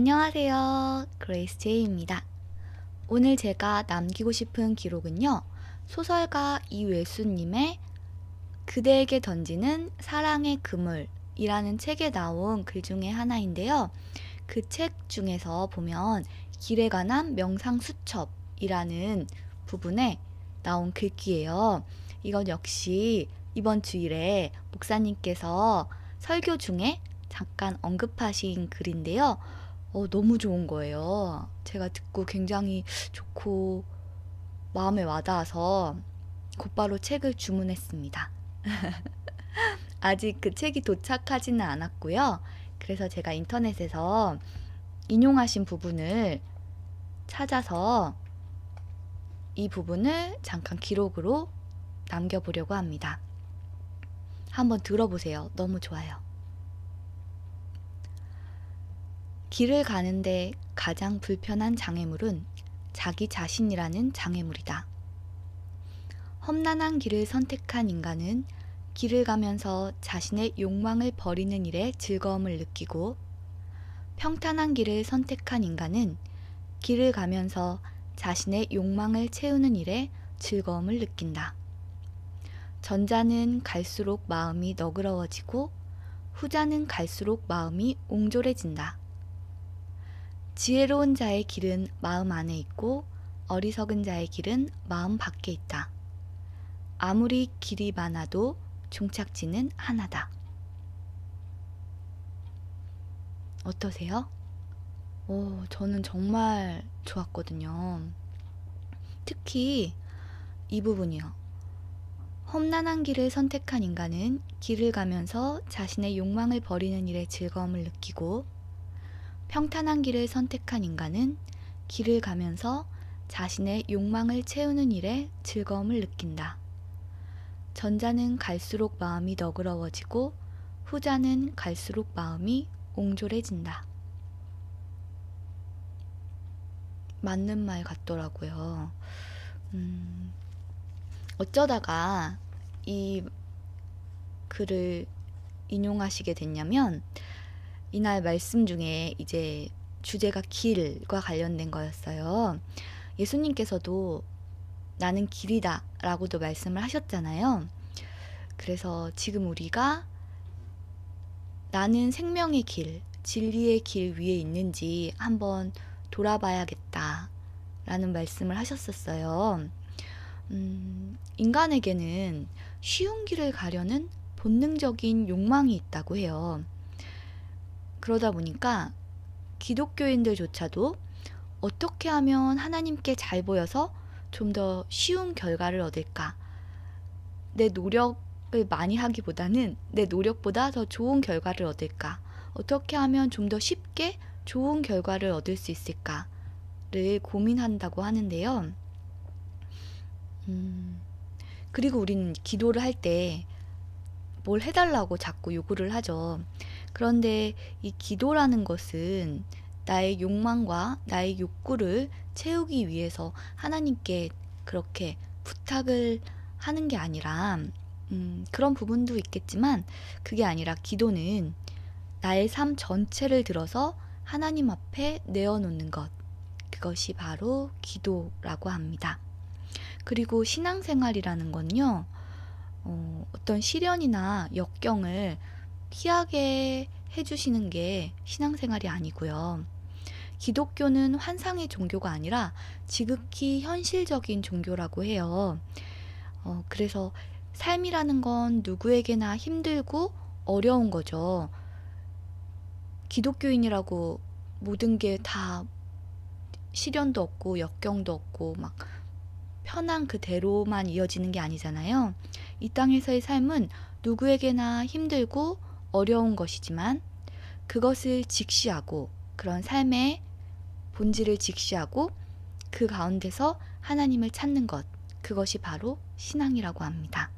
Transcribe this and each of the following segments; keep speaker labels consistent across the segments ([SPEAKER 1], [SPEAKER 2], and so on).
[SPEAKER 1] 안녕하세요. 그레이스 제이입니다. 오늘 제가 남기고 싶은 기록은요, 소설가 이외수님의 그대에게 던지는 사랑의 그물이라는 책에 나온 글 중에 하나인데요. 그 책 중에서 보면 길에 관한 명상 수첩이라는 부분에 나온 글귀예요. 이건 역시 이번 주일에 목사님께서 설교 중에 잠깐 언급하신 글인데요. 너무 좋은 거예요. 제가 듣고 굉장히 좋고 마음에 와닿아서 곧바로 책을 주문했습니다. 아직 그 책이 도착하지는 않았고요. 그래서 제가 인터넷에서 인용하신 부분을 찾아서 이 부분을 잠깐 기록으로 남겨보려고 합니다. 한번 들어보세요. 너무 좋아요. 길을 가는데 가장 불편한 장애물은 자기 자신이라는 장애물이다. 험난한 길을 선택한 인간은 길을 가면서 자신의 욕망을 버리는 일에 즐거움을 느끼고, 평탄한 길을 선택한 인간은 길을 가면서 자신의 욕망을 채우는 일에 즐거움을 느낀다. 전자는 갈수록 마음이 너그러워지고 후자는 갈수록 마음이 옹졸해진다. 지혜로운 자의 길은 마음 안에 있고 어리석은 자의 길은 마음 밖에 있다. 아무리 길이 많아도 종착지는 하나다. 어떠세요? 저는 정말 좋았거든요. 특히 이 부분이요. 험난한 길을 선택한 인간은 길을 가면서 자신의 욕망을 버리는 일에 즐거움을 느끼고, 평탄한 길을 선택한 인간은 길을 가면서 자신의 욕망을 채우는 일에 즐거움을 느낀다. 전자는 갈수록 마음이 너그러워지고 후자는 갈수록 마음이 옹졸해진다. 맞는 말 같더라고요. 어쩌다가 이 글을 인용하시게 됐냐면, 이날 말씀 중에 이제 주제가 길과 관련된 거였어요. 예수님께서도 나는 길이다 라고도 말씀을 하셨잖아요. 그래서 지금 우리가 나는 생명의 길, 진리의 길 위에 있는지 한번 돌아봐야겠다 라는 말씀을 하셨었어요. 인간에게는 쉬운 길을 가려는 본능적인 욕망이 있다고 해요. 그러다 보니까 기독교인들조차도 어떻게 하면 하나님께 잘 보여서 좀 더 쉬운 결과를 얻을까? 내 노력을 많이 하기보다는 내 노력보다 더 좋은 결과를 얻을까? 어떻게 하면 좀 더 쉽게 좋은 결과를 얻을 수 있을까를 고민한다고 하는데요. 그리고 우리는 기도를 할 때 뭘 해달라고 자꾸 요구를 하죠. 그런데 이 기도라는 것은 나의 욕망과 나의 욕구를 채우기 위해서 하나님께 그렇게 부탁을 하는 게 아니라, 그런 부분도 있겠지만 그게 아니라 기도는 나의 삶 전체를 들어서 하나님 앞에 내어놓는 것, 그것이 바로 기도라고 합니다. 그리고 신앙생활이라는 건요, 어떤 시련이나 역경을 피하게 해주시는 게 신앙생활이 아니고요. 기독교는 환상의 종교가 아니라 지극히 현실적인 종교라고 해요. 그래서 삶이라는 건 누구에게나 힘들고 어려운 거죠. 기독교인이라고 모든 게 다 시련도 없고 역경도 없고 막 편한 그대로만 이어지는 게 아니잖아요. 이 땅에서의 삶은 누구에게나 힘들고 어려운 것이지만 그것을 직시하고, 그런 삶의 본질을 직시하고 그 가운데서 하나님을 찾는 것, 그것이 바로 신앙이라고 합니다.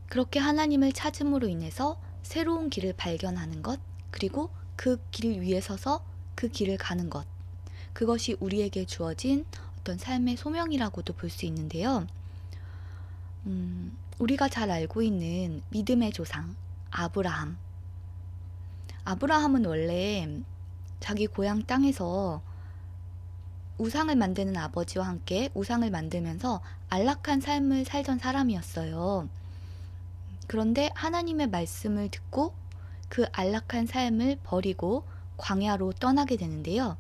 [SPEAKER 1] 그렇게 하나님을 찾음으로 인해서 새로운 길을 발견하는 것, 그리고 그 길 위에 서서 그 길을 가는 것, 그것이 우리에게 주어진 어떤 삶의 소명이라고도 볼 수 있는데요. 우리가 잘 알고 있는 믿음의 조상 아브라함은 원래 자기 고향 땅에서 우상을 만드는 아버지와 함께 우상을 만들면서 안락한 삶을 살던 사람이었어요. 그런데 하나님의 말씀을 듣고 그 안락한 삶을 버리고 광야로 떠나게 되는데요.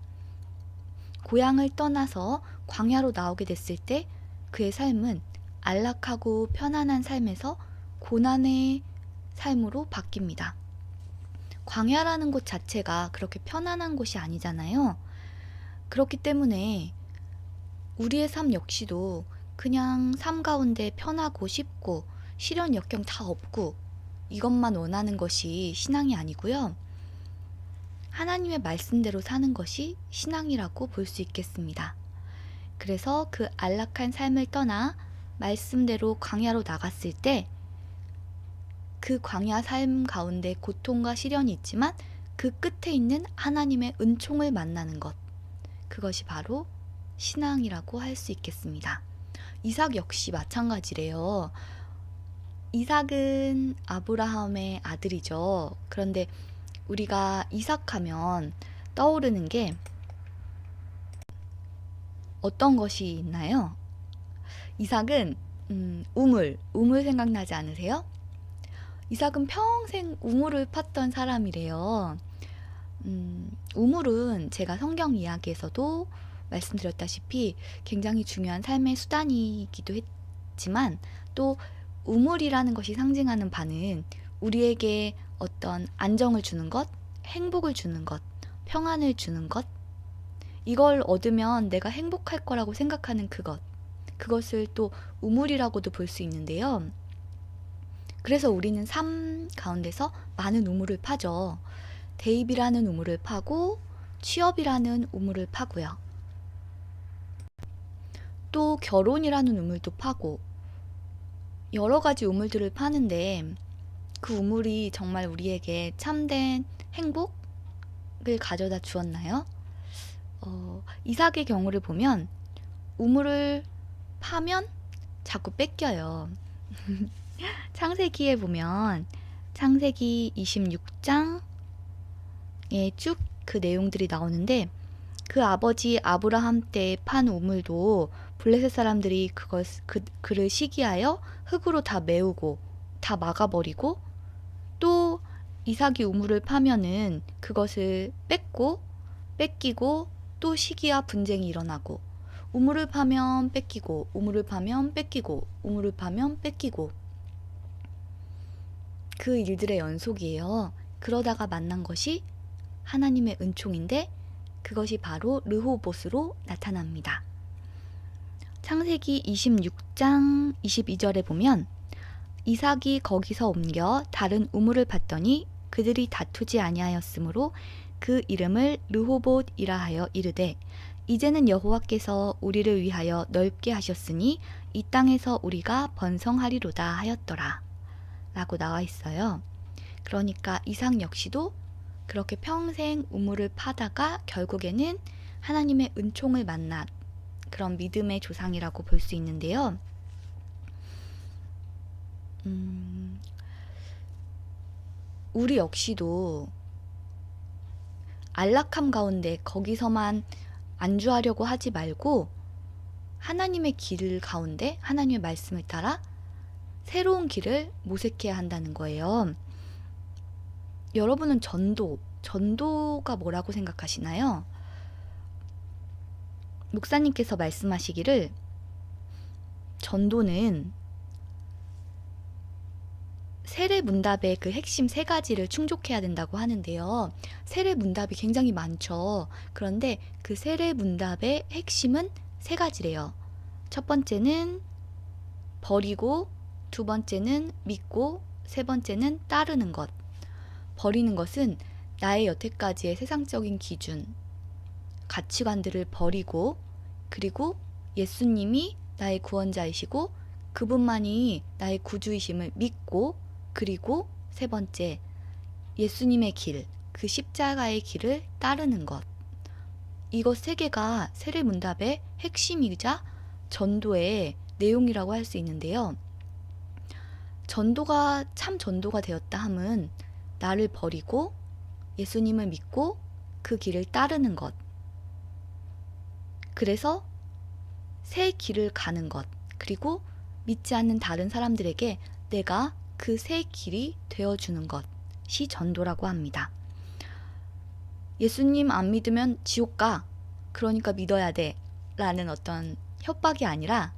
[SPEAKER 1] 고향을 떠나서 광야로 나오게 됐을 때 그의 삶은 안락하고 편안한 삶에서 고난의 삶으로 바뀝니다. 광야라는 곳 자체가 그렇게 편안한 곳이 아니잖아요. 그렇기 때문에 우리의 삶 역시도 그냥 삶 가운데 편하고 쉽고 시련 역경 다 없고 이것만 원하는 것이 신앙이 아니고요. 하나님의 말씀대로 사는 것이 신앙이라고 볼 수 있겠습니다. 그래서 그 안락한 삶을 떠나 말씀대로 광야로 나갔을 때 그 광야 삶 가운데 고통과 시련이 있지만 그 끝에 있는 하나님의 은총을 만나는 것, 그것이 바로 신앙이라고 할 수 있겠습니다. 이삭 역시 마찬가지래요. 이삭은 아브라함의 아들이죠. 그런데 우리가 이삭하면 떠오르는 게 어떤 것이 있나요? 이삭은 우물 생각나지 않으세요? 이삭은 평생 우물을 팠던 사람이래요. 우물은 제가 성경 이야기에서도 말씀드렸다시피 굉장히 중요한 삶의 수단이기도 했지만 또 우물이라는 것이 상징하는 바는 우리에게 어떤 안정을 주는 것, 행복을 주는 것, 평안을 주는 것, 이걸 얻으면 내가 행복할 거라고 생각하는 그것을 또 우물이라고도 볼 수 있는데요. 그래서 우리는 삶 가운데서 많은 우물을 파죠. 대입이라는 우물을 파고 취업이라는 우물을 파고요. 또 결혼이라는 우물도 파고 여러 가지 우물들을 파는데 그 우물이 정말 우리에게 참된 행복을 가져다 주었나요? 이삭의 경우를 보면 우물을 파면 자꾸 뺏겨요. 창세기에 보면 창세기 26장에 쭉 그 내용들이 나오는데 그 아버지 아브라함 때 판 우물도 블레셋 사람들이 그를 시기하여 흙으로 다 메우고 다 막아버리고 또 이삭이 우물을 파면은 그것을 뺏기고 또 시기와 분쟁이 일어나고 우물을 파면 뺏기고 우물을 파면 뺏기고 우물을 파면 뺏기고 그 일들의 연속이에요. 그러다가 만난 것이 하나님의 은총인데 그것이 바로 르호봇으로 나타납니다. 창세기 26장 22절에 보면 이삭이 거기서 옮겨 다른 우물을 팠더니 그들이 다투지 아니하였으므로 그 이름을 르호봇이라 하여 이르되 이제는 여호와께서 우리를 위하여 넓게 하셨으니 이 땅에서 우리가 번성하리로다 하였더라 라고 나와 있어요. 그러니까 이삭 역시도 그렇게 평생 우물을 파다가 결국에는 하나님의 은총을 만난 그런 믿음의 조상이라고 볼 수 있는데요. 우리 역시도 안락함 가운데 거기서만 안주하려고 하지 말고 하나님의 길 가운데 하나님의 말씀을 따라 새로운 길을 모색해야 한다는 거예요. 여러분은 전도가 뭐라고 생각하시나요? 목사님께서 말씀하시기를 전도는 세례문답의 그 핵심 3가지를 충족해야 된다고 하는데요. 세례문답이 굉장히 많죠. 그런데 그 세례문답의 핵심은 3가지래요. 첫 번째는 버리고, 두 번째는 믿고, 세 번째는 따르는 것. 버리는 것은 나의 여태까지의 세상적인 기준, 가치관들을 버리고 그리고 예수님이 나의 구원자이시고 그분만이 나의 구주이심을 믿고 그리고 세 번째 예수님의 길, 그 십자가의 길을 따르는 것. 이것 3개가 세례문답의 핵심이자 전도의 내용이라고 할 수 있는데요. 전도가 참 전도가 되었다 함은 나를 버리고 예수님을 믿고 그 길을 따르는 것. 그래서 새 길을 가는 것. 그리고 믿지 않는 다른 사람들에게 내가 그 새 길이 되어주는 것이 전도라고 합니다. 예수님 안 믿으면 지옥 가. 그러니까 믿어야 돼. 라는 어떤 협박이 아니라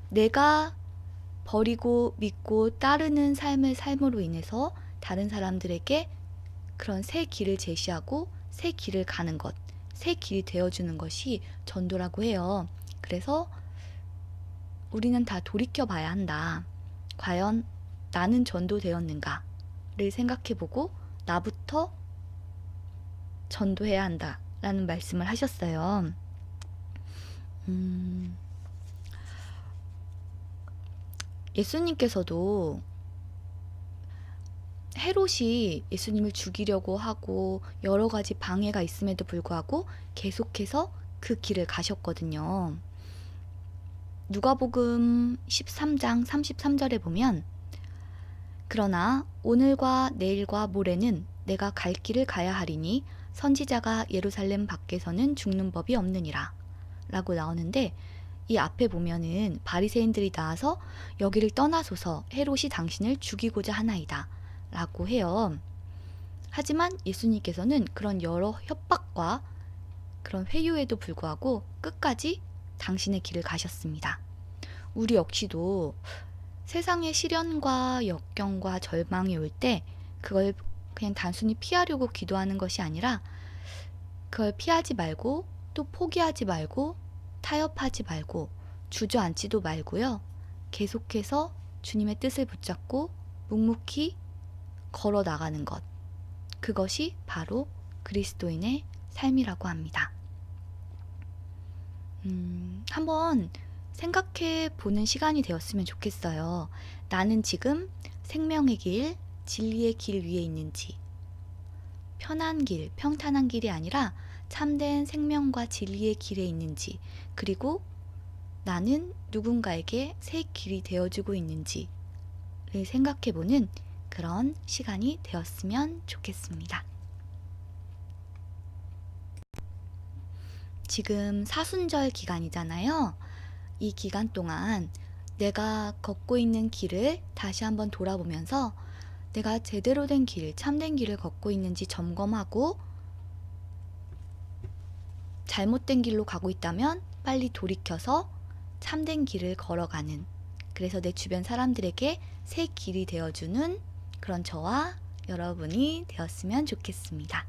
[SPEAKER 1] 내가 버리고 믿고 따르는 삶을 삶으로 인해서 다른 사람들에게 그런 새 길을 제시하고 새 길을 가는 것, 새 길이 되어주는 것이 전도라고 해요. 그래서 우리는 다 돌이켜 봐야 한다. 과연 나는 전도되었는가를 생각해보고 나부터 전도해야 한다라는 말씀을 하셨어요. 예수님께서도 헤롯이 예수님을 죽이려고 하고 여러 가지 방해가 있음에도 불구하고 계속해서 그 길을 가셨거든요. 누가복음 13장 33절에 보면 그러나 오늘과 내일과 모레는 내가 갈 길을 가야 하리니 선지자가 예루살렘 밖에서는 죽는 법이 없느니라 라고 나오는데 이 앞에 보면은 바리새인들이 나와서 여기를 떠나소서 헤롯이 당신을 죽이고자 하나이다 라고 해요. 하지만 예수님께서는 그런 여러 협박과 그런 회유에도 불구하고 끝까지 당신의 길을 가셨습니다. 우리 역시도 세상의 시련과 역경과 절망이 올 때 그걸 그냥 단순히 피하려고 기도하는 것이 아니라 그걸 피하지 말고 또 포기하지 말고 타협하지 말고 주저앉지도 말고요. 계속해서 주님의 뜻을 붙잡고 묵묵히 걸어 나가는 것. 그것이 바로 그리스도인의 삶이라고 합니다. 한번 생각해 보는 시간이 되었으면 좋겠어요. 나는 지금 생명의 길, 진리의 길 위에 있는지, 편한 길, 평탄한 길이 아니라 참된 생명과 진리의 길에 있는지, 그리고 나는 누군가에게 새 길이 되어주고 있는지를 생각해보는 그런 시간이 되었으면 좋겠습니다. 지금 사순절 기간이잖아요. 이 기간 동안 내가 걷고 있는 길을 다시 한번 돌아보면서 내가 제대로 된 길, 참된 길을 걷고 있는지 점검하고 잘못된 길로 가고 있다면 빨리 돌이켜서 참된 길을 걸어가는, 그래서 내 주변 사람들에게 새 길이 되어주는 그런 저와 여러분이 되었으면 좋겠습니다.